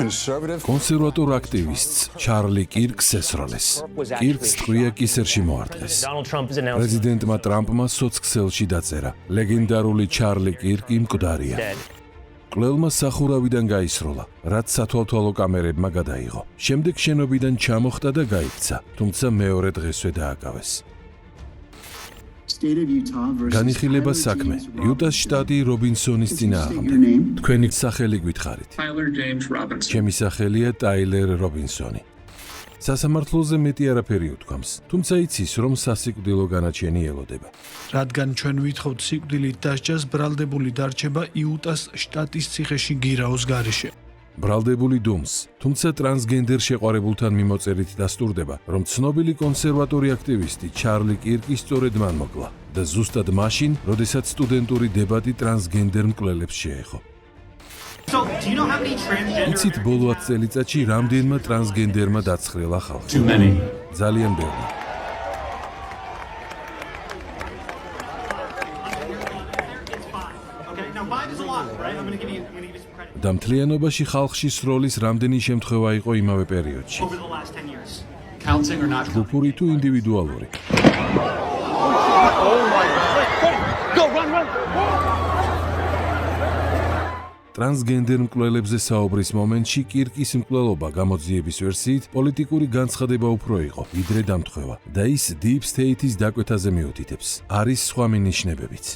კონსერვატორ აქტივისტს ჩარლი კირკს ესროლეს. კირკს ტყვია კისერში მოარტყეს. პრეზიდენტმა ტრამპმა სოცქსელში დაწერა. ლეგენდარული ჩარლი კირკი მკვდარია. კვლელმა სახურავიდან გაისროლა, რაც სათვალთვალო კამერებმა გადაიღო. შემდეგ შენობიდან ჩამოხტა და გაიქცა, თუმცა მეორე დღესვე დააკავეს. განიხილება საქმე. იუტას შტატი რობინსონის წინააღმდეგ. თქვენი სახელი გითხარით. ჩემი სახელია ტაილერ რობინსონი. სასამართლოზე მეტი არაფერი უთქვამს, თუმცა იცის, რომ სასიკვდილო განაჩენი ელოდება. რადგან ჩვენ ვითხოვთ სიკვდილით დასჯას, ბრალდებული დარჩება იუტას შტატის ციხეში გირაოს გარეშე. ბრალდებული დუმს, თუმცა ტრანსგენდერ შეყვარებულთან მიმოწერით დასტურდება, რომ ცნობილი კონსერვატორი აქტივისტი ჩარლი კირკი სწორედ მან მოკლა და ზუსტად მაშინ, როდესაც სტუდენტური დებატი ტრანსგენდერ მკვლელებს შეეხო. იცით ბოლო 10 წელიწადში რამდენმა ტრანსგენდერმა დაცხრილა ხალხი? ძალიან ბევრი. და მთლიანობაში ხალხში სროლის რამდენი შემთხვევა იყო იმავე პერიოდში? ჯგუფური თუ ინდივიდუალური? ტრანსგენდერ მკვლელებზე საუბრის მომენტში კირკის მკვლელობა გამოძიების ვერსიით პოლიტიკური განცხადება უფრო იყო, ვიდრე დამთხევა და ის Deep State-ის დაკვეთაზე მიუთითებს. არის სხვა მინიშნებებიც.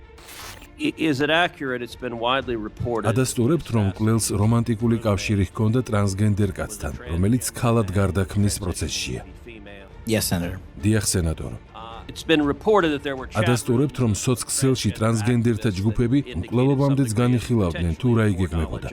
ადასტურებთ, რომ მკვლელს რომანტიკული კავშირი ჰქონდა ტრანსგენდერ კაცთან, რომელიც ქალად გარდაქმნის პროცესშია. დიახ, სენატორო. ადასტურებთ, რომ სოცქსელში ტრანსგენდერთა ჯგუფები მკვლელობამდეც განიხილავდნენ თუ რა იგეგმებოდა.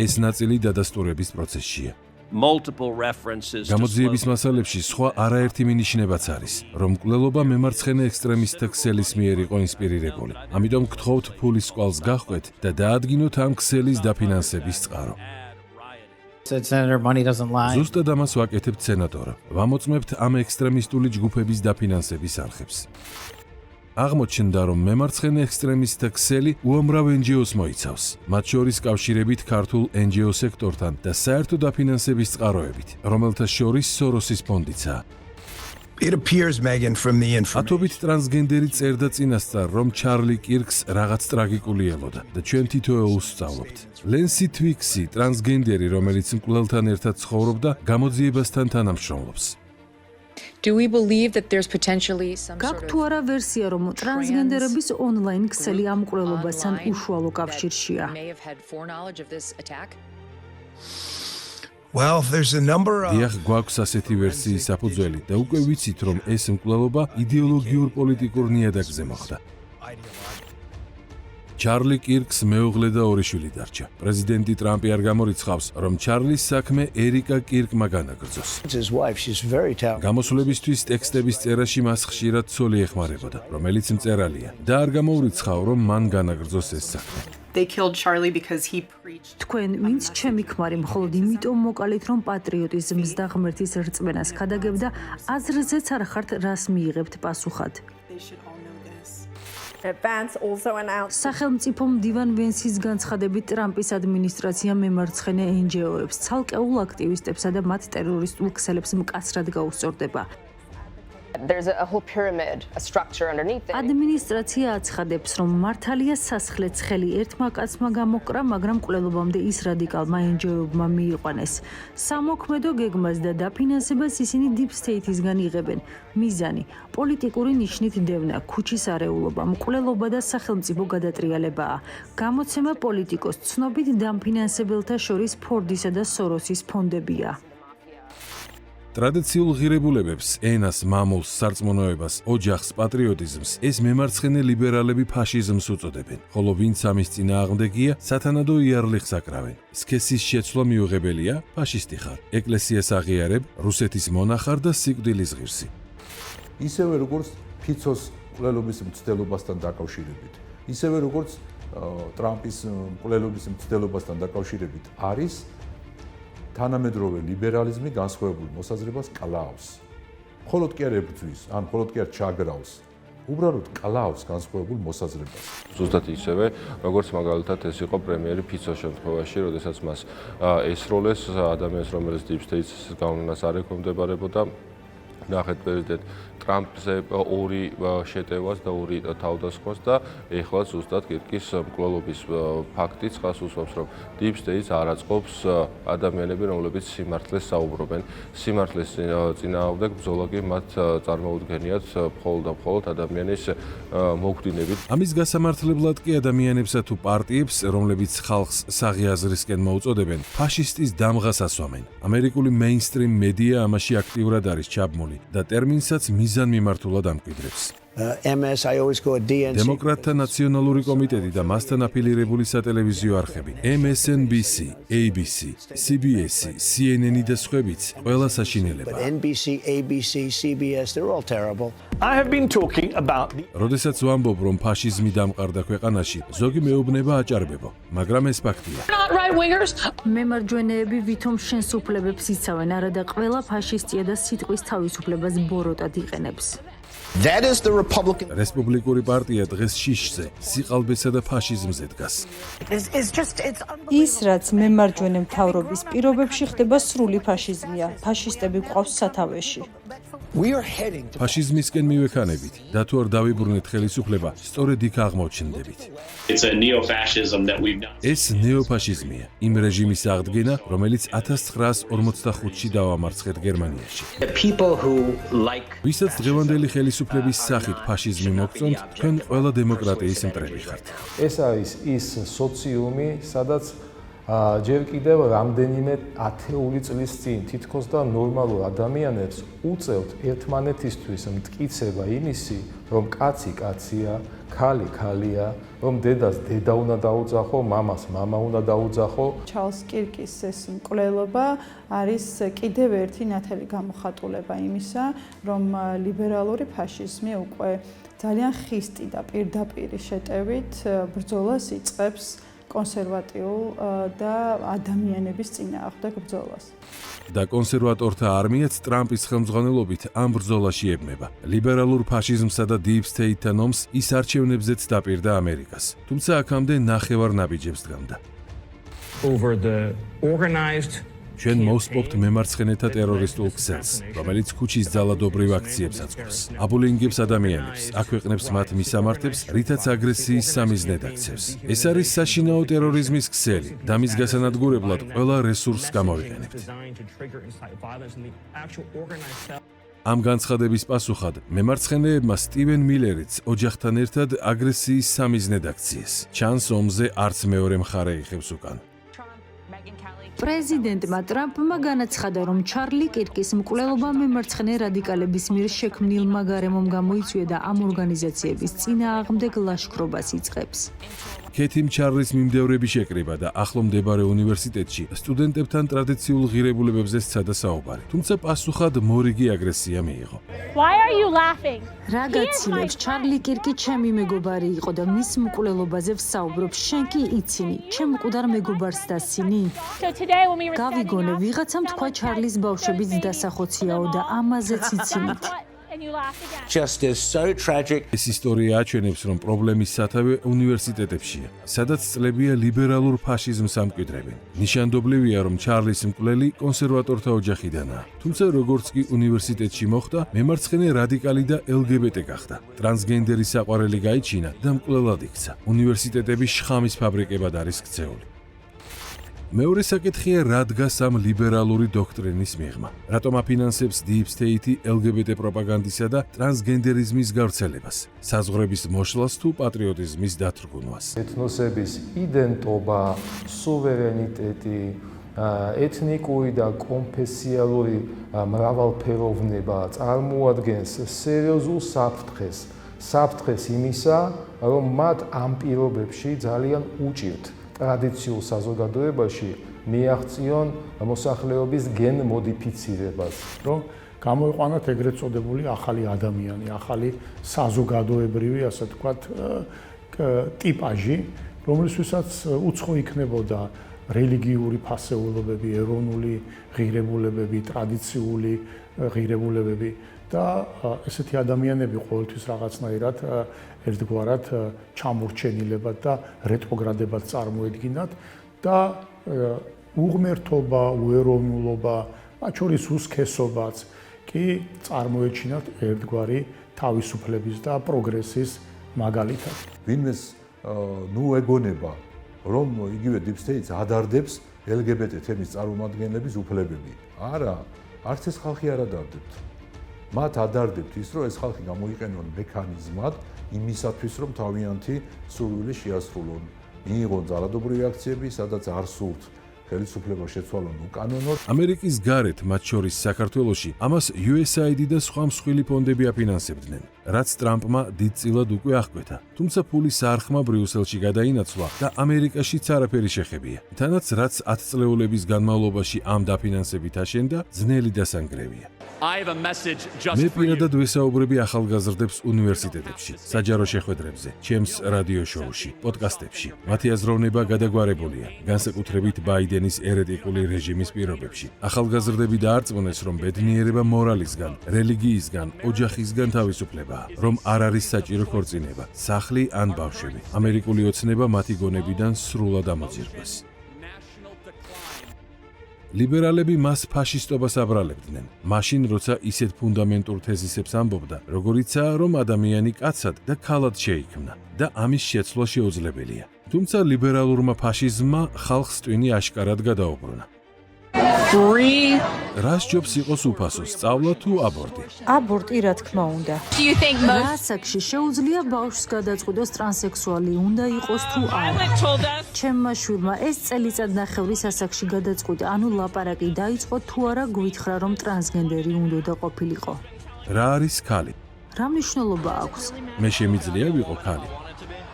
ეს ნაწილი დადასტურების პროცესშია. გამოძიების მასალებში სხვა არაერთი მინიშნებაც არის, რომ მკვლელობა მემარცხენე ექსტრემისტთა ქსელის მიერ იყო ინსპირირებული. ამიტომ გთხოვთ ფულის კვალს გაჰყვეთ და დაადგინოთ ამ ქსელის დაფინანსების წყარო. ზუსტად ამას ვაკეთებთ, სენატორო. ვამოწმებთ ამ ექსტრემისტული ჯგუფების დაფინანსების არხებს. აღმოჩნდა, რომ მემარცხენე ექსტრემისტთა ქსელი უამრავ NGO-ს მოიცავს, მათ შორის კავშირებით ქართულ NGO სექტორთან და საერთო დაფინანსების წყაროებით, რომელთა შორის სოროსის ფონდიცაა. ათობით ტრანსგენდერი წერდა წინასწარ, რომ ჩარლი კირკს რაღაც ტრაგიკული ელოდა და ჩვენ თითოეულს ვსწავლობთ. ლენსი თვიქსი, ტრანსგენდერი, რომელიც მკვლელთან ერთად ცხოვრობდა, გამოძიებასთან თანამშრომლობს. გაქვთ თუ არა ვერსია, რომ ტრანსგენდერების ონლაინ ქსელი ამ მკვლელობასთან უშუალო კავშირშია? დიახ, გვაქვს ასეთი ვერსიის საფუძველი და უკვე ვიცით, რომ ეს მკვლელობა იდეოლოგიურ-პოლიტიკურ ნიადაგზე მოხდა. ჩარლი კირკს მეუღლე და ორი შვილი დარჩა. პრეზიდენტი ტრამპი არ გამორიცხავს, რომ ჩარლის საქმე ერიკა კირკმა განაგრძოს. გამოსვლებისთვის ტექსტების წერაში მას ხშირად ცოლი ეხმარებოდა, რომელიც მწერალია და არ გამოურიცხավ, რომ მან განაგრძოს ეს საქმე. თქვენ ვინც ჩემი ქმარი მხოლოდ იმიტომ მოკალით, რომ პატრიოტიზმს და ღმერთის რწმენას ქადაგებდა, აზრზეც არ ხართ, რას მიიღებთ პასუხად. სახელმწიფო მდივან ვენსის განცხადებით, ტრამპის ადმინისტრაცია მემარცხენე NGO-ებს, ცალკეულ აქტივისტებსა და მათ ტერორისტულ ქსელებს მკაცრად გაუსწორდება. ადმინისტრაცია აცხადებს, რომ მართალია სასახლე ცხელი ერთმა კაცმა გამოკრა, მაგრამ მკვლელობამდე ის რადიკალმა NGO-ებმა მიიყვანეს. სამოქმედო გეგმას და დაფინანსებას ისინი Deep State-ისგან იღებენ. მიზანი პოლიტიკური ნიშნით დევნა, ქუჩის არეულობა, მკვლელობა და სახელმწიფო გადატრიალებაა. გამოცემა პოლიტიკოს ცნობით დამფინანსებელთა შორის ფორდისა და სოროსის ფონდებია. ტრადიციულ ღირებულებებს, ენას, მამულს, სარწმუნოებას, ოჯახს, პატრიოტიზმს ეს მემარცხენე ლიბერალები ფაშიზმს უწოდებენ, ხოლო ვინც ამის წინააღმდეგია, სათანადო იარლიხს აკრავენ. სქესის შეცვლა მიუღებელია, ფაშისტი ხარ. ეკლესიას აღიარებ, რუსეთის მონახარ და სიკვდილის ღირსი. ისევე როგორც ფიცოს მკვლელობის მცდელობასთან დაკავშირებით, ისევე როგორც ტრამპის მკვლელობის მცდელობასთან დაკავშირებით არის თანამედროვე ლიბერალიზმი განსხვავებულ მოსაზრებას კლავს. მხოლოდ კი არ ებრძვის, ან მხოლოდ კი არ ჩაგრავს უბრალოდ კლავს განსხვავებულ მოსაზრებას. ზუსტად ისევე, როგორც მაგალითად ეს იყო პრემიერი ფიცოს შემთხვევაში, როდესაც მას ესროლეს ადამიანს, რომელიც Deep State-ს გავლენას არ ექვემდებარებოდა. ნახეთ პრეზიდენტ ტრამპზე ორი შეტევას და ორი თავდასხმას და ეხლა ზუსტად კირკის მკვლელობის ფაქტიც ხას უსვამს, რომ Deep State-ს არ აწყობს ადამიანები, რომლებიც სიმართლეს საუბრობენ. სიმართლეს წინააღმდეგ ბრძოლა კი მათ წარმოუდგენიათ მხოლოდ და მხოლოდ ადამიანის მოგვდინებით. ამის გასამართლებლად კი ადამიანებსა თუ პარტიებს, რომლებიც ხალხს საღიაზრისკენ მოუწოდებენ, ფაშისტის დამღას ასვამენ. ამერიკული მეინსტრიმ მედია ამაში აქტიურად არის ჩაბმული და ტერმინსაც მიზანმიმართულად ამკვიდრებს. დემოკრატთა ნაციონალური კომიტეტი და მასთან აფილირებული სატელევიზიო არხები, MSNBC, ABC, CBS, CNN და სხვაებიც ყველა საშინელებაა. როდესაც ვამბობ, რომ ფაშიზმი დამყარდა ქვეყანაში, ზოგი მეუბნება აჭარბებო, მაგრამ ეს ფაქტია. მემარჯვენეები ვითომ შენს უფლებებს იცავენ, არადა ყველა ფაშისტია და სიტყვის თავისუფლებას ბოროტად იყენებს. რესპუბლიკური პარტია დღეს შიშზე, სიყალბესა და ფაშიზმზე დგას. ის, რაც მემარჯვენე მთავრობის პირობებში ხდება, სრული ფაშიზმია. ფაშისტები გვყავს სათავეში. ფაშიზმისკენ მივექანებით და თუ არ დავიბრუნეთ ხელისუფლება, სწორედ იქ აღმოჩნდებით. ეს ნეოფაშიზმია, იმ რეჟიმის აღდგენა, რომელიც 1945-ში დავამარცხეთ გერმანიაში. ვისაც დღევანდელი ხელისუფლების სახით ფაშიზმი მოგწონთ, თქვენ ყველა დემოკრატიის მტრები ხართ. ეს არის ის სოციუმი, სადაც ჯერ კიდევ რამდენიმე ათეული წლის წინ თითქოს და ნორმალურ ადამიანებს უწევთ ერთმანეთისთვის მტკიცება იმისი, რომ კაცი კაცია, ქალი ქალია, რომ დედას დედა უნდა დაუძახო, მამას მამა უნდა დაუძახო. ჩარლზ კირკის ეს მკვლელობა არის კიდევ ერთი ნათელი გამოხატულება იმისა, რომ ლიბერალური ფაშიზმი უკვე ძალიან ხისტი და პირდაპირი შეტევით ბრძოლას იწყებს კონსერვატიულ და ადამიანების წინააღმდეგ ბრძოლას. და კონსერვატორთა არმიაც ტრამპის ხელმძღვანელობით ამ ბრძოლაში ებმება. ლიბერალურ ფაშიზმსა და Deep State-თან ომს ის არჩევნებზეც დაპირდა ამერიკას. თუმცა აქამდე ნახევარ ნაბიჯებს დგამდა. ჩვენ მოვსპობთ მემარცხენეთა ტერორისტულ ქსელს, რომელიც ქუჩის ძალადობრივ აქციებს აწყობს. აბულინგებს ადამიანებს, აქვეყნებს მათ მისამართებს, რითაც აგრესიის სამიზნედ აქცევს. ეს არის საშინაო ტერორიზმის ქსელი და მის გასანადგურებლად ყველა რესურსს გამოვიყენებთ. ამ განცხადების პასუხად მემარცხენეებმა სტივენ მილერიც ოჯახთან ერთად აგრესიის სამიზნედ აქციეს. ჩანს ომზე არც მეორე მხარე იხევს უკან. პრეზიდენტმა ტრამპმა განაცხადა, რომ ჩარლი კირკის მკვლელობა მემარცხენე რადიკალების მიერ შექმნილმა გარემომ გამოიწვია და ამ ორგანიზაციების წინააღმდეგ ლაშქრობას იწყებს. ქეთიმ ჩარლის მიმდევრები შეკრიბა და ახლო მდებარე უნივერსიტეტში სტუდენტებთან ტრადიციულ ღირებულებებზე სცადა საუბარი. თუმცა პასუხად მორიგი აგრესია მიიღო. რა გაცილებს, ჩარლი კირკი ჩემი მეგობარი იყო და მის მკვლელობაზე ვსაუბრობ, შენ კი იცინი, ჩემ მკვდარ მეგობარს დასინი? გავიგონე, ვიღაცამ თქვა ჩარლის ბავშვებიც დასახოციაო და ამაზეც იცინით. ეს ისტორია აჩვენებს, რომ პრობლემის სათავე უნივერსიტეტებშია, სადაც წლებია ლიბერალურ ფაშიზმს ამკვიდრებენ. ნიშანდობლივია, რომ ჩარლის მკვლელი კონსერვატორთა ოჯახიდანაა. თუმცა როგორც კი უნივერსიტეტში მოხვდა, მემარცხენე რადიკალი და LGBT გახდა. ტრანსგენდერი საყვარელი გაიჩინა და მკვლელად იქცა. უნივერსიტეტები შხამის ფაბრიკებად არის ქცეული. მეორე საკითხია, რა დგას ამ ლიბერალური დოქტრინის მიღმა. რატომ აფინანსებს Deep State LGBT პროპაგანდისა და ტრანსგენდერიზმის გავრცელებას, საზღვრების მოშლას თუ პატრიოტიზმის დათრგუნვას. ეთნოსების იდენტობა, სუვერენიტეტი, ეთნიკური და კონფესიალური მრავალფეროვნება წარმოადგენს სერიოზულ საფრთხეს იმისა, რომ მათ ამ პირობებში ძალიან უჭირთ ტრადიციულ საზოგადოებაში მიაღწიონ მოსახლეობის გენ მოდიფიცირებას, რომ გამოიყვანოთ ეგრეთ წოდებული ახალი ადამიანი, ახალი საზოგადოებრივი, ასე ვთქვათ, ტიპაჟი, რომლისთვისაც უცხო იქნებოდა რელიგიური ფასეულობები, ეროვნული ღირებულებები, ტრადიციული ღირებულებები და ესეთი ადამიანები ყოველთვის რაღაცნაირად ერთგვარად ჩამორჩენილებად და რეტროგრადებად წარმოედგინათ და უღმერთობა, უეროვნულობა, მათ შორის უსქესობაც კი წარმოეჩინათ ერთგვარი თავისუფლების და პროგრესის მაგალითად. ვინმეს ეგონება, რომ იგივე Deep State ადარდებს LGBT თემის წარმომადგენლების უფლებები. არა, არც ეს ხალხი არ ადარდებთ. მათ ადარდებთ ის, რომ ეს ხალხი გამოიყენონ მექანიზმად იმისათვის, რომ თავიანთი სურვილი შეასრულონ. მიიღონ ძალადობრივი აქციები, სადაც არ სურთ ხელისუფლება შეცვალონ უკანონოდ. ამერიკის გარეთ, მათ შორის საქართველოში, ამას USAID და სხვა მსხვილი ფონდები აფინანსებდნენ, რაც ტრამპმა დიდწილად უკვე აღკვეთა. თუმცა ფულის არხმა ბრიუსელში გადაინაცვლა და ამერიკაშიც არაფერი შეხებია. თანაც რაც 10 წლეულების განმავლობაში ამ დაფინანსებით აშენდა, ძნელი დასანგრევია. მე პირადად ვესაუბრები ახალგაზრდებს უნივერსიტეტებში, საჯარო შეხვედრებზე, ჩემს რადიო შოუში, პოდკასტებში. მათი აზროვნება გადაგვარებულია, განსაკუთრებით ბაიდენის ერეტიკული რეჟიმის პირობებში. ახალგაზრდები დაარწმუნეს, რომ ბედნიერება მორალისგან, რელიგიისგან, ოჯახისგან თავისუფლებაა, რომ არ არის საჭირო ქორწინება, სახლი ან ბავშვები. ამერიკული ოცნება მათი გონებიდან სრულად ამოძირკვეს. ლიბერალები მას ფაშისტობას აბრალებდნენ, მაშინ როცა ისეთ ფუნდამენტურ თეზისებს ამბობდა, როგორიცაა, რომ ადამიანი კაცად და ქალად შეიქმნა და ამის შეცვლა შეუძლებელია. თუმცა ლიბერალურმა ფაშიზმმა ხალხს ტვინი აშკარად გადაუბრუნა. რა სჯობს იყოს უფასო, სწავლა თუ აბორტი? აბორტი, რა თქმა უნდა. რა ასაკში შეუძლია ბავშვს გადაწყვიტოს ტრანსექსუალი უნდა იყოს თუ არა? ჩემმა შვილმა ეს წელიწადნახევრის ასაკში გადაწყვიტა, ანუ ლაპარაკი დაიწყო თუ არა გვითხრა, რომ ტრანსგენდერი უნდა ყოფილიყო. რა არის ქალი? რა მნიშვნელობა აქვს? მე შემიძლია ვიყო ქალი?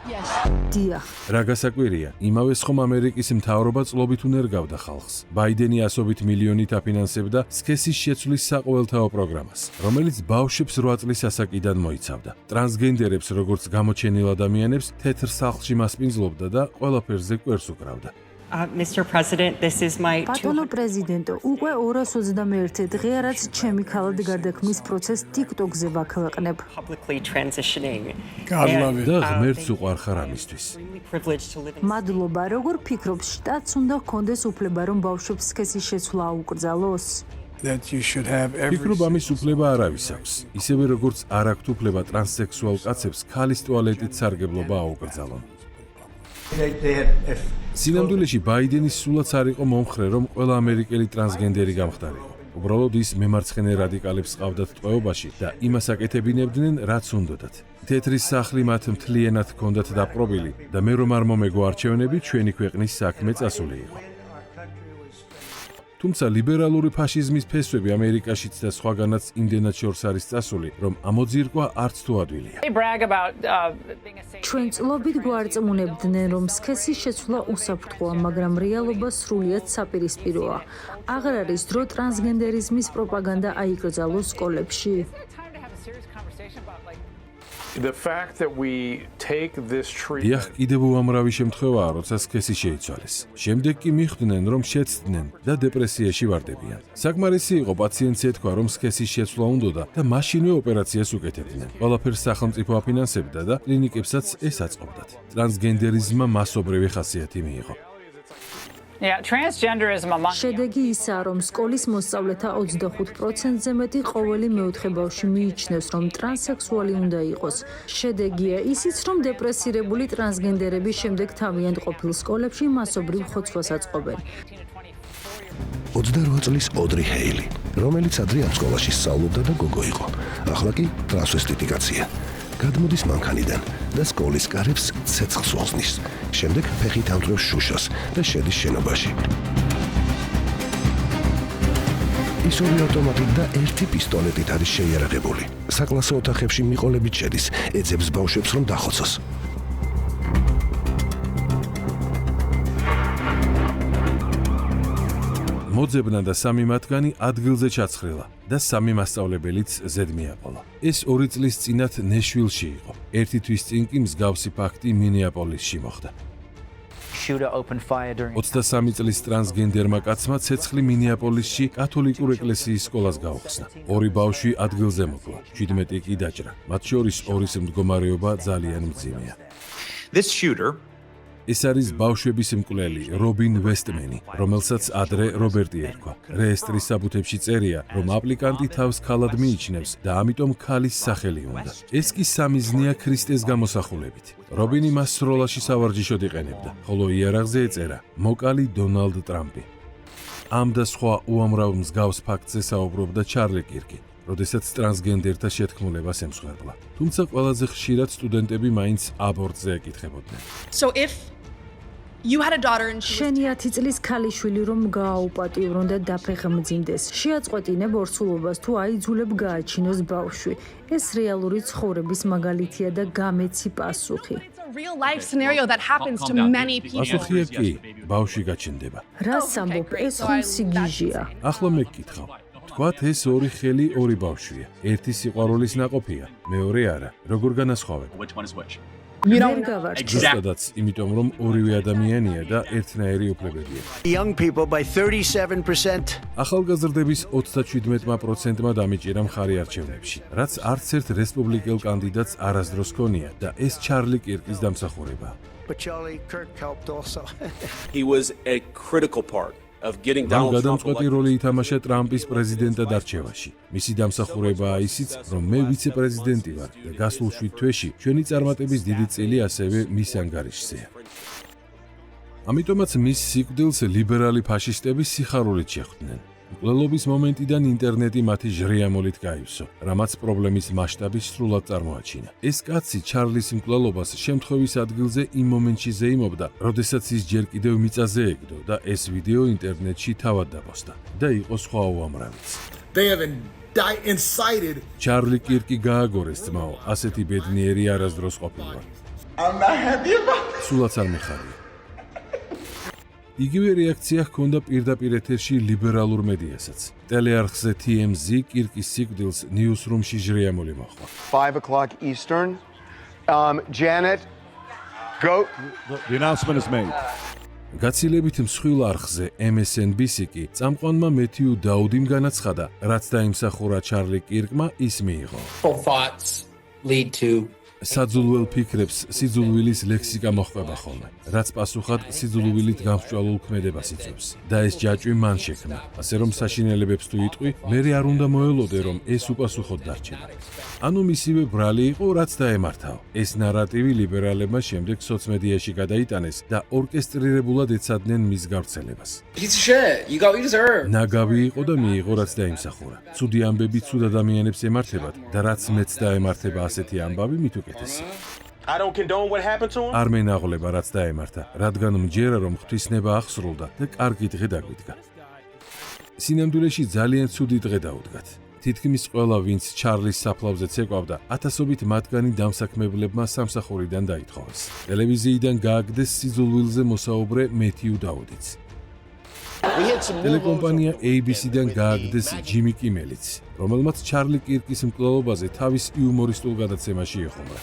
დიახ. რა გასაკვირია, იმავე ხომ ამერიკის მთავრობა წლობით უნერგავდა ხალხს. ბაიდენი ასობით მილიონით აფინანსებდა სქესის შეცვლის საყოველთაო პროგრამას, რომელიც ბავშვებს 8 წლის ასაკიდან მოიცავდა. ტრანსგენდერებს, როგორც გამოჩენილ ადამიანებს, თეთრ სახლში მასპინძლობდა და ყველაფერზე კვერს უკრავდა. Mr. President, this is my ბატონო პრეზიდენტო, უკვე 221 დღეა, რაც ჩემი ქალად გარდაქმნის პროცესს TikTok-ზე ვაქვეყნებ. publicly transitioning. და ღმერთს უყვარ ხარ ამისთვის. მადლობა, როგორ ფიქრობ, შტატს უნდა ჰქონდეს უფლება, რომ ბავშვებს სქესის შეცვლა აუკრძალოს? ფიქრობ, ამის უფლება არავის აქვს. ისევე როგორც არ აქვთ უფლება ტრანსსექსუალ კაცებს ქალის ტუალეტით სარგებლობა აუკრძალონ. სინამდვილეში ბაიდენის სულაც არ იყო მომხრე, რომ ყველა ამერიკელი ტრანსგენდერი გამხდარიყო. უბრალოდ ის მემარცხენე რადიკალებს ყავდათ ტყვეობაში და იმას აკეთებინებდნენ, რაც უნდოდათ. თეთრი სახლი მათ მთლიანად ჰქონდათ დაპყრობილი და მე რომ არ მომეგო არჩევნები, ჩვენი ქვეყნის საქმე წასული იყო. თუმცა ლიბერალური ფაშიზმის ფესვები ამერიკაშიც და სხვაგანაც იმდენად შორს არის წასული, რომ ამოძირკვა არც თუ ადვილია. ჩვენ წლობით გვარწმუნებდნენ, რომ სქესის შეცვლა უსაფრთხოა, მაგრამ რეალობა სრულიად საპირისპიროა. აღარ არის დრო ტრანსგენდერიზმის პროპაგანდა აიკრძალოს სკოლებში. დიახ, კიდევ უამრავი შემთხვევაა, როცა სქესი შეიცვალეს. შემდეგ კი მიხვდნენ, რომ შეცდნენ და დეპრესიაში ვარდებიან. საკმარისი იყო პაციენტს ეთქვა, რომ სქესის შეცვლა უნდოდა და მაშინვე ოპერაციას უკეთებდნენ. ყველაფერს სახელმწიფო აფინანსებდა და კლინიკებსაც ეს აწყობდათ. ტრანსგენდერიზმმა მასობრივი ხასიათი მიიღო. შედეგი ისაა, რომ სკოლის მოსწავლეთა 25%-ზე მეტი ყოველი მეოთხე ბავშვი მიიჩნევს, რომ ტრანსსექსუალი უნდა იყოს. შედეგია ისიც, რომ დეპრესირებული ტრანსგენდერები შემდეგ თავიანთ ყოფილ სკოლებში მასობრივ ხოცვას აწყობენ. 28 წლის ოდრი ჰეილი, რომელიც ადრე ამ სკოლაში სწავლობდა და გოგო იყო. ახლა კი ტრანსვესტიტიკაცია. გადმოდის მანქანიდან და სკოლის კარებს ცეცხლს უხსნის. შემდეგ ფეხით ამტვრევს შუშას და შედის შენობაში. ის ორი ავტომატით და ერთი პისტოლეტით არის შეიარაღებული. საკლასო ოთახებში მიყოლებით შედის, ეძებს ბავშვებს რომ დახოცოს. მოძებნა და 3 მათგანი ადგილზე ჩაცხრილა და 3 მასწავლებელიც ზედ მიაყოლა. ეს 2 წლის წინათ ნეშვილში იყო. ერთი თვის წინ კი მსგავსი ფაქტი მინეაპოლისში მოხდა. 23 წლის ტრანსგენდერმა კაცმა ცეცხლი მინეაპოლისში კათოლიკურ ეკლესიის სკოლას გაუხსნა. 2 ბავშვი ადგილზე მოკლა, 17 კი დაჭრა. მათ შორის 2-ის მდგომარეობა ძალიან მძიმეა. ეს არის ბავშვების მკვლელი რობინ ვესტმენი, რომელსაც ადრე რობერტი ერქვა. რეესტრის საბუთებში წერია, რომ აპლიკანტი თავს ქალად მიიჩნევს და ამიტომ ქალის სახელი უნდა. ეს კი სამიზნეა ქრისტეს გამოსახულებით. რობინი მას სროლაში სავარჯიშოდ იყენებდა, ხოლო იარაღზე ეწერა მოკალი დონალდ ტრამპი. ამ და სხვა უამრავ მსგავს ფაქტზე საუბრობდა ჩარლი კირკი, როდესაც ტრანსგენდერთა შეთქმულებას ემსხვერპლა. თუმცა ყველაზე ხშირად სტუდენტები მაინც აბორტზე ეკითხებოდნენ. შენი 10 წლის ქალიშვილი რომ გააუპატიურონ და დაფეხმძიმდეს. შეაწყვეტინებ ორსულობას თუ აიძულებ გააჩინოს ბავშვი. ეს რეალური ცხოვრების მაგალითია და გამეცი პასუხი. პასუხია კი, ბავშვი გაჩნდება. რას ამბობ, ეს ხომ სიგიჟეა. ახლა მე გკითხავ. თქვათ ეს 2 ხელი 2 ბავშვია. ერთი სიყვარულის ნაყოფია, მეორე არა. როგორ განასხვავებ? ვერ გავარ. ზუსტადაც, იმიტომ რომ ორივე ადამიანია და ერთნაირი უფლებებია. ახალგაზრდების 37%-მა დამიჭირა მხარი არჩევნებში, რაც არც ერთ რესპუბლიკელ კანდიდატს არასდროს ჰქონია და ეს ჩარლი კირკის დამსახურებაა. მან გადამწყვეტი როლი ითამაშა ტრამპის პრეზიდენტად არჩევაში. მისი დამსახურებაა ისიც, რომ მე ვიცე-პრეზიდენტი ვარ და გასულ 7 თვეში ჩვენი წარმატების დიდი წილი ასევე მის ანგარიშზეა. ამიტომაც მის სიკვდილს ლიბერალი ფაშისტები სიხარულით შეხვდნენ. მკვლელობის მომენტიდან ინტერნეტი მათი ჟრიამოლით გაივსო, რამაც პრობლემის მასშტაბი სრულად წარმოაჩინა. ეს კაცი ჩარლის მკვლელობას შემთხვევის ადგილზე იმ მომენტში ზეიმობდა, როდესაც ის ჯერ კიდევ მიწაზე ეგდო და ეს ვიდეო ინტერნეტში თავად დაპოსტა და იყო სხვა უამრავიც. ჩარლი კირკი გააგორეს ძმაო, ასეთი ბედნიერი არასდროს ყოფილვარ. სულაც არ მიხარია. იგივე რეაქცია ჰქონდა პირდაპირ ეთერში ლიბერალურ მედიასაც. ტელეარხზე TMZ კირკის სიკვდილს ნიუსრუმში ჟრიამოლი მოჰყვა. 5 o'clock Eastern. Janet, go. The announcement is made. გაცილებით მსხვილ არხზე MSNBC კი წამყვანმა მეთიუ დაუდიმ განაცხადა, რაც დაიმსახურა ჩარლი კირკმა, ის მიიღო. საძულველ ფიქრებს სიძულვილის ლექსიკა მოჰყვება ხოლმე, რაც პასუხად სიძულვილით გამსჭვალულ ქმედებას იწვევს. და ეს ჯაჭვი მან შექმნა, ასე რომ საშინელებებს თუ იტყვი, მერე არ უნდა მოელოდე, რომ ეს უპასუხოდ დარჩება. ანუ მისივე ბრალი იყო, რაც დაემართაო. ეს ნარატივი ლიბერალებმა შემდეგ სოციმედიაში გადაიტანეს და ორკესტრირებულად ეცადნენ მის გავრცელებას. ნაგავი იყო და მიიღო, რაც დაიმსახურა. ცუდი ამბები ცუდ ადამიანებს ემართებათ და რაც მეც დაემართება ასეთი ამბავი მით არ მენაღლება, რაც დაემართა, რადგან მჯერა, რომ ღვთისნება აღსრულდა და კარგი დღე დაგვიდგა. სინამდვილეში ძალიან ცუდი დღე დაუდგათ. თითქმის ყველა, ვინც ჩარლის საფლავზე ცეკვავდა, ათასობით მათგანი დამსაქმებლებმა სამსახურიდან დაითხოვეს. ტელევიზიიდან გააგდეს სიძულვილზე მოსაუბრე მეთიუ დაუდიც. ტელეკომპანია ABC-დან გააგდეს ჯიმი კიმელიც, რომელმაც ჩარლი კირკის მკვლელობაზე თავის იუმორისტულ გადაცემაში ეხმარა.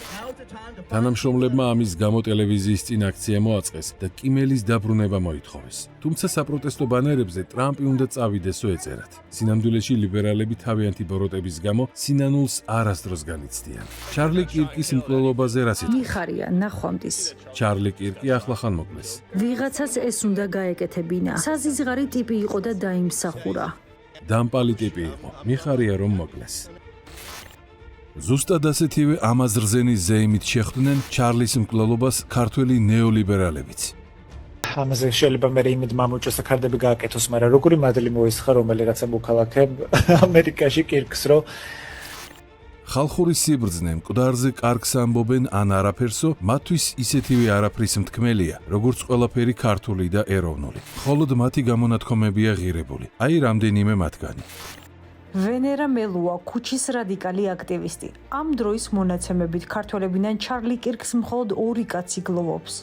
თანამშრომლებმა ამის გამო ტელევიზიის წინ აქცია მოაწყეს და კიმელის დაბრუნება მოითხოვეს. თუმცა საპროტესტო ბანერებზე ტრამპი უნდა წავიდესო ეწერათ. სინამდვილეში ლიბერალები თავიანთი ბოროტების გამო სინანულს არასდროს განიცდიან. ჩარლი კირკის მკვლელობაზე რას იტყვი? მიხარია, ნახვამდის. ჩარლი კირკი ახლახან მოკლეს. ვიღაცას ეს უნდა გაეკეთებინა. საზიზღარი ტიპი იყო და დაიმსახურა. დამპალი ტიპი იყო. მიხარია რომ მოკლეს. ზუსტად ასეთივე ამაზრზენის ზეიმით შეხვდნენ ჩარლის მკვლელობას ქართველი ნეოლიბერალებიც. ამაზე შეიძლება მე იმედ მომუჭოს და ქარდები გააკეთოს, მაგრამ როგორი მადლი მოისხა რომელიღაცა მოქალაქემ ამერიკაში კირკს, რომ ხალხური სიბრძნე მკვდარზე კარგს ამბობენ ან არაფერსო, მათთვის ისეთივე არაფრის მთქმელია, როგორც ყველაფერი ქართული და ეროვნული. მხოლოდ მათი გამონათქვამებია ღირებული. აი რამდენიმე მათგანი. ვენერა მელუა, ქუჩის რადიკალი აქტივისტი. ამ დროის მონაცემებით ქართველებიდან ჩარლი კირკს მხოლოდ 2 კაცი გლოვობს.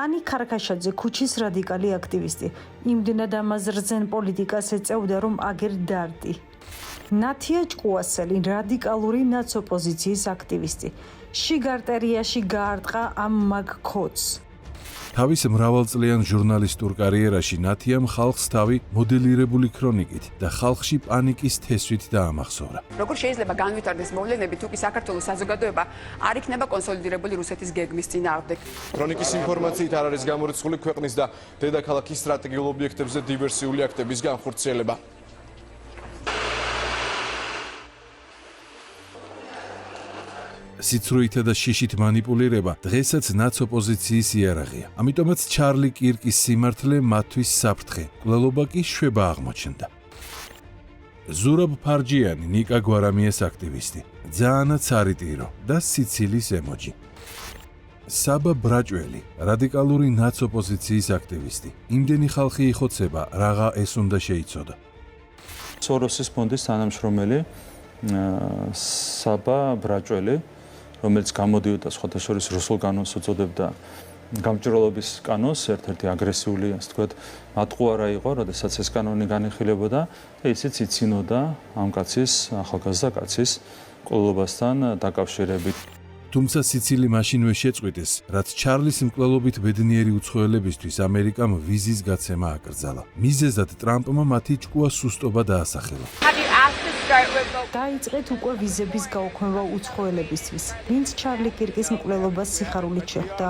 ანი ქარქაშაძე, ქუჩის რადიკალი აქტივისტი. იმდენად ამაზრზენ პოლიტიკას ეწევდა, რომ აგერ დარდი. ნათია ჭკუასელი, რადიკალური ნაცოპოზიციის აქტივისტი. შიგარტერიაში გაარტყა ამ მაგ ქოდს. თავის მრავალწლიან ჟურნალისტურ კარიერაში ნათიამ ხალხს თავი მოდელირებული ქრონიკით და ხალხში პანიკის თესვით დაამახსოვრა. როგორ შეიძლება განვითარდეს მოვლენები, თუ კი საქართველოს საზოგადოება არ იქნება კონსოლიდირებული რუსეთის გეგმის წინააღმდეგ? ქრონიკის ინფორმაციით არ არის გამორიცხული ქვეყნის და დედაქალაქის სტრატეგიულ ობიექტებზე დივერსიული აქტების განხორციელება. სიცრუითა და შიშით მანიპულირება დღესაც ნაცოპოზიციის იარაღია. ამიტომაც ჩარლი კირკის სიმართლე მათთვის საფრთხე, მკვლელობა კი შვება აღმოჩნდა. ზურაბ ფარჯიანი, ნიკა გვარამიას აქტივისტი, ძაანაც არიტირო და სიცილის ემოჯი. საბა ბრაჭველი, რადიკალური ნაცოპოზიციის აქტივისტი. იმდენი ხალხი იხოცება, რაღა ეს უნდა შეიცოდა. სოროსის ფონდის თანამშრომელი საბა ბრაჭველი, რომელიც გამოდიოდა სხვადასხვა რუსულ კანონს უწოდებდა გამჭრელობის კანონს, ერთ-ერთი აგრესიული, ასე ვთქვათ, მატყუარა იყო, როდესაც ეს კანონი განიხილებოდა და ისიც იცინოდა ამ კაცის, ახალგაზრდა კაცის მკვლელობასთან დაკავშირებით. თუმცა სიცილი მაშინვე შეწყვიტეს, რაც ჩარლის მკვლელობით ბედნიერი უცხოელებისთვის ამერიკამ ვიზის გაცემა აკრძალა. მიზეზად ტრამპმა მათი ჭკუა სუსტობა დაასახელა. დაიწყეთ უკვე ვიზების გაუქმება უცხოელებისთვის, ვინც ჩარლი კირკის მკვლელობას სიხარულით შეხვდა.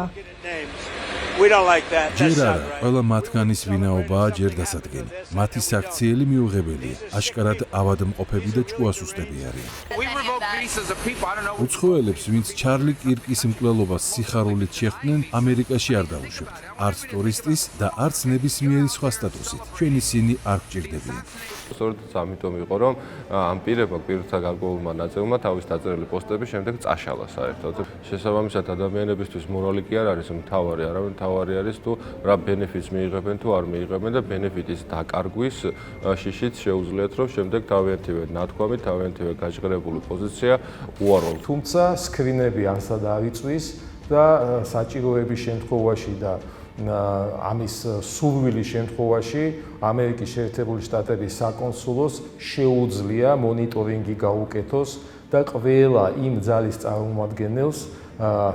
ჯერ არა, ყველა მათგანის ვინაობაა ჯერ დასადგენი. მათი საქციელი მიუღებელია, აშკარად ავადმყოფები და ჭკუასუსტები არიან. უცხოელებს, ვინც ჩარლი კირკის მკვლელობას სიხარულით შეხვდნენ, ამერიკაში არ დაუშვებთ. არც ტურისტის და არც ნებისმიერი სხვა სტატუსით. ჩვენ ისინი არ გჭირდებიან. სწორედ ამიტომ იყო, რომ ამ პირებმა პირთა გარკვეულმა ნაწილმა თავის დაწერილი პოსტები შემდეგ წაშალა საერთოდ. შესაბამისად ადამიანებისთვის მორალი კი არ არის მთავარი, არამედ მთავარი არის თუ რა ბენეფიტს მიიღებენ თუ არ მიიღებენ და ბენეფიტის დაკარგვის შიშით შეუძლიათ, რომ შემდეგ თავიანთივე ნათქვამი, თავიანთივე გაჟღერებული პოზიცია უარყოფენ. თუმცა სკრინები არსად არ იწვის და საჭიროების შემთხვევაში და ამის სურვილის შემთხვევაში ამერიკის შეერთებული შტატების საკონსულოს შეუძლია მონიტორინგი გაუკეთოს და ყველა იმ ძალის წარმომადგენელს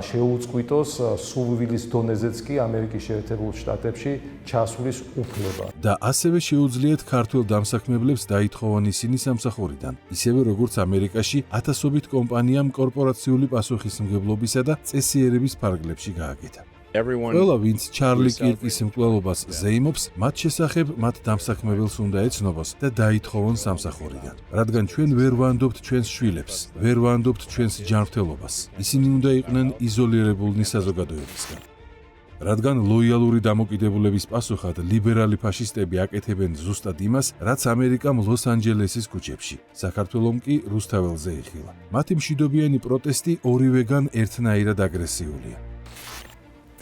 შეუწყვიტოს სურვილის დონეზეც კი ამერიკის შეერთებულ შტატებში ჩასვლის უფლება. და ასევე შეუძლიათ ქართველ დამსაქმებლებს დაითხოვონ ისინი სამსახურიდან, ისევე როგორც ამერიკაში ათასობით კომპანიამ კორპორაციული პასუხისმგებლობისა და წესიერების ფარგლებში გააკეთა. ყველა, ვინც ჩარლი კირკის მკვლელობას ზეიმობს, მათ შესახებ მათ დამსაქმებელს უნდა ეცნობას და დაითხოვონ სამსახურიდან. რადგან ჩვენ ვერ ვანდობთ ჩვენს შვილებს, ვერ ვანდობთ ჩვენს ჯანმრთელობას. ისინი უნდა იყვნენ იზოლირებულნი საზოგადოებისგან. რადგან ლოიალური დამოკიდებულების პასუხად ლიბერალი ფაშისტები აკეთებენ ზუსტად იმას, რაც ამერიკამ ლოს-ანჯელესის ქუჩებში, საქართველომ კი რუსთაველზე იხილა. მათი მშვიდობიანი პროტესტი ორივეგან ერთნაირად აგრესიულია.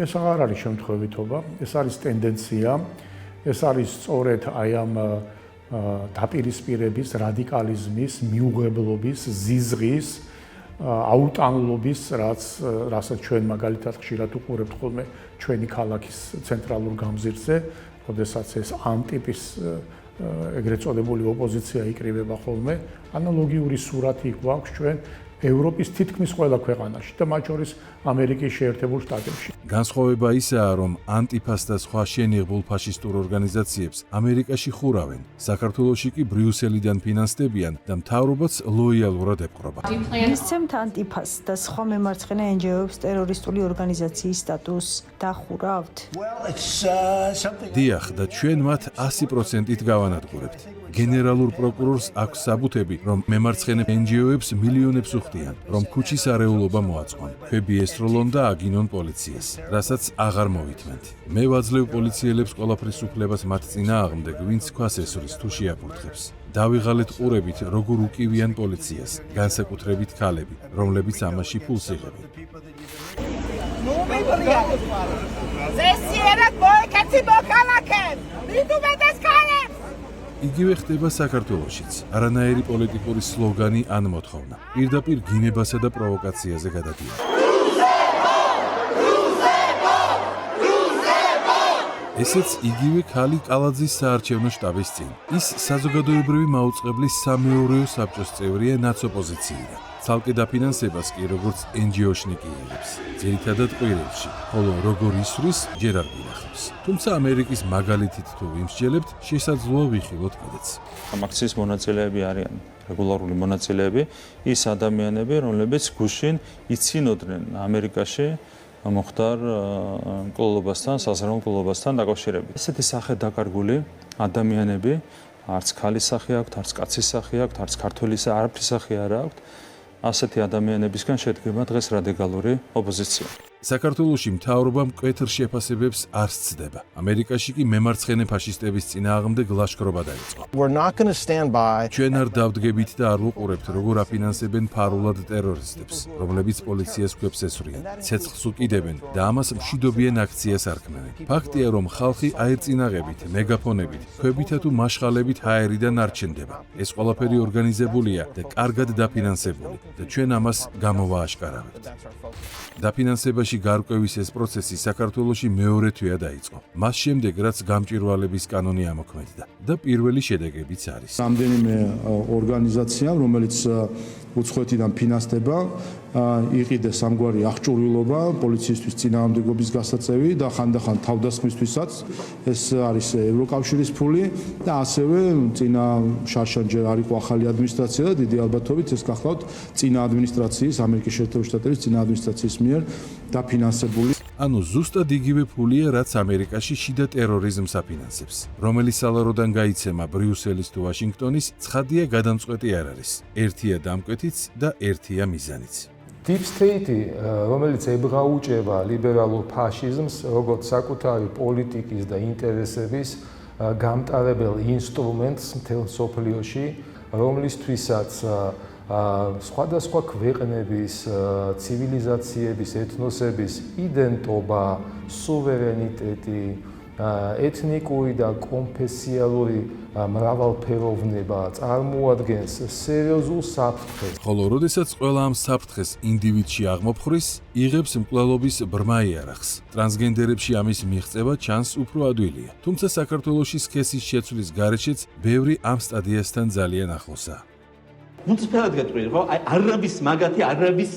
ეს აღარ არის შემთხვევითობა, ეს არის ტენდენცია, ეს არის სწორედ აი ამ დაპირისპირების, რადიკალიზმის, მიუღებლობის, ზიზღის, აუტანლობის, რასაც ჩვენ მაგალითად ხშირად უყურებთ ხოლმე ჩვენი ქალაქის ცენტრალურ გამზირზე, როდესაც ეს ამ-ტიპის ეგრეთ წოდებული ოპოზიცია იკრიბება ხოლმე, ანალოგიური სურათი გვაქვს ჩვენ ევროპის თითქმის ყველა ქვეყანაში და მათ შორის ამერიკის შეერთებულ შტატებში. განსხვავება ისაა, რომ ანტიფას და სხვა შენიღბულ ფაშისტურ ორგანიზაციებს ამერიკაში ხურავენ, საქართველოში კი ბრიუსელიდან ფინანსდებიან და მთავრობაც ლოიალურად ეპყრობა. მისცემთ ანტიფას და სხვა მემარცხენე NGO-ებს ტერორისტული ორგანიზაციის სტატუსს დახურავთ? დიახ, და ჩვენ მათ 100%-ით გავანადგურებთ. გენერალურ პროკურორს აქვს საბუთები, რომ მემარცხენე NGO-ებს მილიონებს უხდიან, რომ ქუჩის არეულობა მოაწყონ, ქვები ესროლონ და აგინონ პოლიციას, რასაც აღარ მოითმენთ. მე ვაძლევ პოლიციელებს ყველაფრის უფლებას მათ წინააღმდეგ, ვინც ქვას ესვრის თუ შეაფურთხებს. დავიღალეთ ყურებით, როგორ უკივიან პოლიციას, განსაკუთრებით ქალები, რომლებიც ამაში ფულს იღებენ. იგივე ხდება საქართველოშიც. არანაირი პოლიტიკური სლოგანი ან მოთხოვნა. პირდაპირ გინებასა და პროვოკაციაზე გადადიან. ესეც იგივე ქალი კალაძის საარჩევნო შტაბის წინ. ის საზოგადოებრივი მაუწყებლის სამეურვეო საბჭოს წევრია ნაცოპოზიციიდან. ცალკე დაფინანსებას კი როგორც NGO-შნიკი იღებს, ძირითადად ყვირილში, ხოლო როგორ ისვრის ჯერ არ გვინახავს. თუმცა ამერიკის მაგალითით თუ ვიმსჯელებთ, შესაძლოა ვიხილოთ კიდეც. ამ აქციის მონაწილეები არიან რეგულარული მონაწილეები, ის ადამიანები, რომლებიც გუშინ იცინოდნენ ამერიკაში მომხდარ მკვლელობასთან, საზღვაო მკვლელობასთან დაკავშირებით. ესეთი სახე დაკარგული ადამიანები, არც ქალის სახე აქვთ, არც კაცის სახე აქვთ, არც ქართველის არაფრის სახე არ აქვთ. ასეთი ადამიანებისგან შედგება დღეს რადიკალური ოპოზიცია. საქართველოში მთავრობა მკვეთრ შეფასებებს არ სცდება. ამერიკაში კი მემარცხენე ფაშისტების წინააღმდეგ ლაშქრობა დაიწყო. ჩვენ არ დავდგებით და არ ვუყურებთ, როგორ აფინანსებენ ფარულად ტერორისტებს, რომლებიც პოლიციას ქვებს ესვრიან, ცეცხლს უკიდებენ და ამას მშვიდობიან აქციას არქმევენ. ფაქტია, რომ ხალხი აერწინაღებით, მეგაფონებით, ქვებითა თუ მაშხალებით ჰაერიდან არ ჩნდება. ეს ყველაფერი ორგანიზებულია და კარგად დაფინანსებული და ჩვენ ამას გამოვააშკარავებთ. დაფინანსებაში გარკვევის ეს პროცესი საქართველოში მეორე თვეა დაიწყო. მას შემდეგ, რაც გამჭვირვალების კანონი ამოქმედდა და პირველი შედეგებიც არის. რამდენიმე ორგანიზაცია, რომელიც უცხოეთიდან ფინანსდება, იყიდეს ამგვარი აღჭურვილობა პოლიციისთვის წინააღმდეგობის გასაწევი და ხანდახან თავდასხმისთვისაც ეს არის ევროკავშირის ფული და ასევე წინა შარშანჯერ არ იყო ახალი ადმინისტრაცია და დიდი ალბათობით ეს გახლავთ წინა ადმინისტრაციის, ამერიკის შეერთებული შტატების წინა ადმინისტრაციის მიერ დაფინანსებული. ანუ ზუსტად იგივე ფულია, რაც ამერიკაში შიდა ტერორიზმს აფინანსებს, რომელიც სალაროდან გაიცემა ბრიუსელის თუ ვაშინგტონის, ცხადია გადამწყვეტი არ არის. ერთია დამკვეთიც და ერთია მიზანიც. Deep State, რომელიც ებღაუჭება ლიბერალურ ფაშიზმს, როგორც საკუთარი პოლიტიკის და ინტერესების გამტარებელ ინსტრუმენტს მთელ მსოფლიოში, რომლისთვისაც სხვადასხვა ქვეყნების, ცივილიზაციების, ეთნოსების იდენტობა, სუვერენიტეტი, ეთნიკური და კონფესიალური მრავალფეროვნება წარმოადგენს სერიოზულ საფრთხეს. ხოლო როდესაც ყველა ამ საფრთხეს ინდივიდში აღმოფხრის, იღებს მკვლელობის ბრმა იარაღს. ტრანსგენდერებში ამის მიღწევა ჩანს უფრო ადვილია. თუმცა საქართველოში სქესის შეცვლის გარეშეც ბევრი ამ სტადიასთან ძალიან ახლოსაა. მუნციფალად გეტყვი, ხო? აი არაბის მაგათი არაბის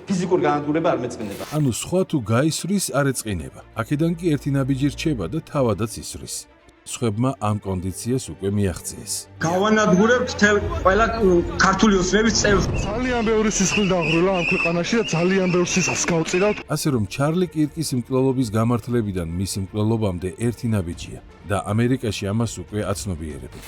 ფიზიკური განადგურება არ მეწყინება. ანუ სხვა თუ გაისვრის არ ეწყინება. აქედან კი ერთი ნაბიჯი რჩება და თავადაც ისვრის. სხვებმა ამ კონდიციას უკვე მიაღწიეს. გავანადგურებთ ყველა ქართული ოცნების წევრს. ძალიან ბევრი სისხლი დაღვრილა ამ ქვეყანაში და ძალიან ბევრ სისხლს გავწირავთ. ასე რომ ჩარლი კირკის მკვლელობის გამართლებიდან მის მკვლელობამდე ერთი ნაბიჯია და ამერიკაში ამას უკვე აცნობიერებენ.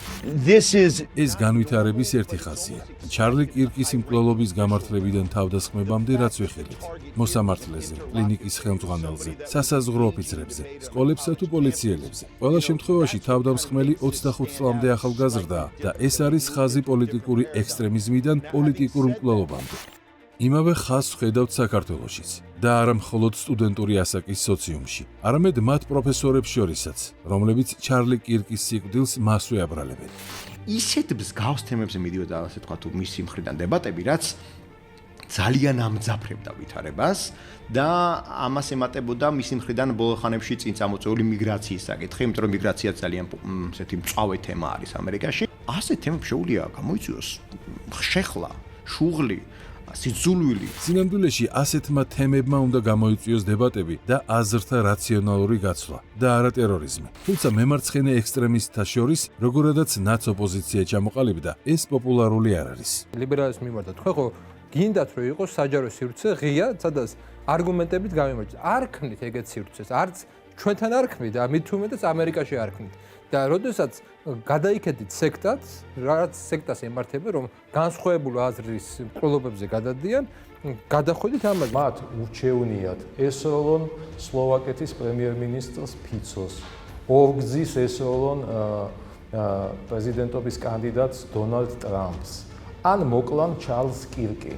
ეს განვითარების ერთი ხაზია. ჩარლი კირკის მკვლელობის გამართლებიდან თავდასხმებამდე რაც ვიხილეთ. მოსამართლეზე, კლინიკის ხელმძღვანელზე, სასაზღვრო ოფიცრებზე, სკოლებსა თუ პოლიციელებზე. ყველა შემთხვევაში თავდამსხმელი 25 წლამდე ახალგაზრდაა და ეს არის ხაზი პოლიტიკური ექსტრემიზმიდან პოლიტიკურ მკვლელობამდე. იმავე ხაზს ხედავთ საქართველოშიც და არა მხოლოდ სტუდენტური ასაკის სოციუმში, არამედ მათ პროფესორებს შორისაც, რომლებიც ჩარლი კირკის სიკვდილს მასვე აბრალებენ. ისეთ მსგავს თემებზე მიდიოდა, ასე თქვა თუ მისი მხრიდან დებატები, რაც ძალიან ამძაფრებდა ვითარებას და ამას ემატებოდა მისი მხრიდან ბოლო ხანებში წინ წამოწეული მიგრაციის საკითხი, იმიტომ რომ მიგრაცია ძალიან ესეთი მწვავე თემა არის ამერიკაში. ასეთ თემებს შეუძლია გამოიწვიოს შეხლა, შუღლი, სიძულვილი. სინამდვილეში ასეთმა თემებმა უნდა გამოიწვიოს დებატები და აზრთა რაციონალური გაცვლა და არა ტერორიზმი. თუმცა მემარცხენე ექსტრემისტთა შორის, როგორადაც ნაცოპოზიცია ჩამოყალიბდა, ეს პოპულარული არ არის. ლიბერალიზმის მიმართ თქვენ ხო გინდათ რომ იყოს საჯარო სივრცე ღია, სადაც არგუმენტებით გამიმარჯვეთ. არ ქმნით ეგეთ სივრცეს, არც ჩვენთან არ ქმნით და მით უმეტეს ამერიკაში არ ქმნით. და როდესაც გადაიქედით სექტად, რაც სექტას ემართება, რომ განსხვავებული აზრის მკვლელობებზე გადადიან, გადახვედით ამაზე. მათ ურჩევნიათ ესროლონ სლოვაკეთის პრემიერ-მინისტრს ფიცოს, ორგზის ესროლონ პრეზიდენტობის კანდიდატს დონალდ ტრამპს, ან მოკლან ჩარლს კირკი.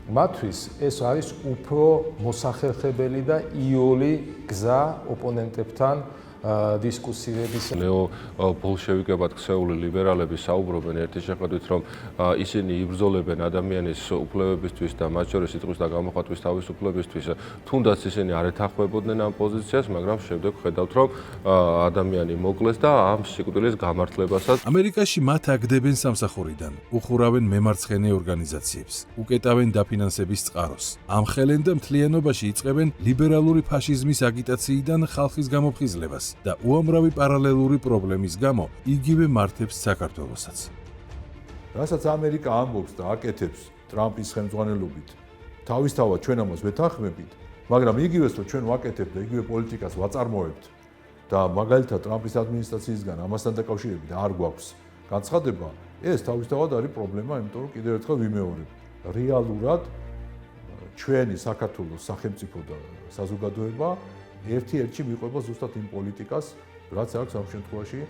მათთვის ეს არის უფრო მოსახერხებელი და იოლი გზა ოპონენტებთან დისკუსიების ნეო ბოლშევიკებად ქსეული ლიბერალები საუბრობენ ერთი შეხედვით, რომ ისინი იბრძოლებენ ადამიანის უფლებებისთვის და მათ შორის სიტყვის და გამოხატვის თავისუფლებისთვის, თუნდაც ისინი არ ეთანხმებოდნენ ამ პოზიციას, მაგრამ შემდეგ ხედავთ, რომ ადამიანი მოკლეს და ამ სიკვდილის გამართლებასაც ამერიკაში მათ აგდებენ სამსახურიდან, უხურავენ მემარცხენე ორგანიზაციებს, უკეტავენ დაფინანსების წყაროს, ამხელენ და მთლიანობაში იწყებენ ლიბერალური ფაშიზმის აგიტაციიდან ხალხის გამოფხიზლებას და უამრავი პარალელური პრობლემის გამო იგივე მართებს საქართველოსაც. რასაც ამერიკა ამბობს და აკეთებს ტრამპის ხელმძღვანელობით, თავისთავად ჩვენ ამას ვეთანხმებით, მაგრამ იგივეს რომ ჩვენ ვაკეთებთ და იგივე პოლიტიკას ვაწარმოებთ და მაგალითად ტრამპის ადმინისტრაციისგან ამასთან დაკავშირებით არ გვაქვს განცხადება, ეს თავისთავად არის პრობლემა, იმიტომ რომ კიდევ ერთხელ ვიმეორებ, რეალურად ჩვენი საქართველოს სახელმწიფო და საზოგადოება ერთ-ერთში მიყვება ზუსტად იმ პოლიტიკას, რაც აქვს ამ შემთხვევაში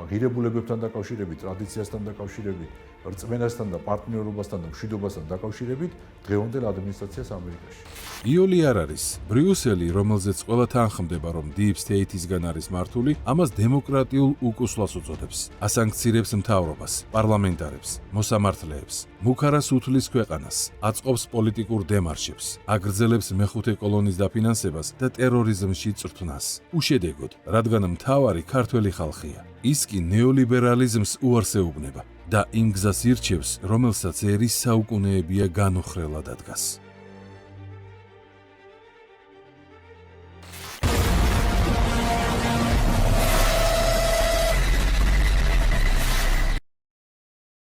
ღირებულებებთან დაკავშირებით, ტრადიციასთან დაკავშირებით, რწმენასთან და პარტნიორობასთან და მშვიდობასთან დაკავშირებით დღევანდელ ადმინისტრაციას ამერიკაში. იოლი არ არის ბრიუსელი, რომელზეც ყველა თანხმდება, რომ Deep State-ისგან არის მართული, ამას დემოკრატიულ უკუსლას უწოდებს. ასანქცირებს მთავრობას, პარლამენტარებს, მოსამართლეებს, მუქარას უთვლის ქვეყანას, აწყობს პოლიტიკურ დემარშებს, აგრძელებს მეხუთე კოლონის დაფინანსებას და ტერორიზმში წრთნას. უშედეგოდ, რადგან მთავარი ქართველი ხალხია. ის კი ნეოლიბერალიზმს უარს ეუბნება და იმ გზას ირჩევს, რომელსაც ერის საუკუნეებია განუხრელად ადგას.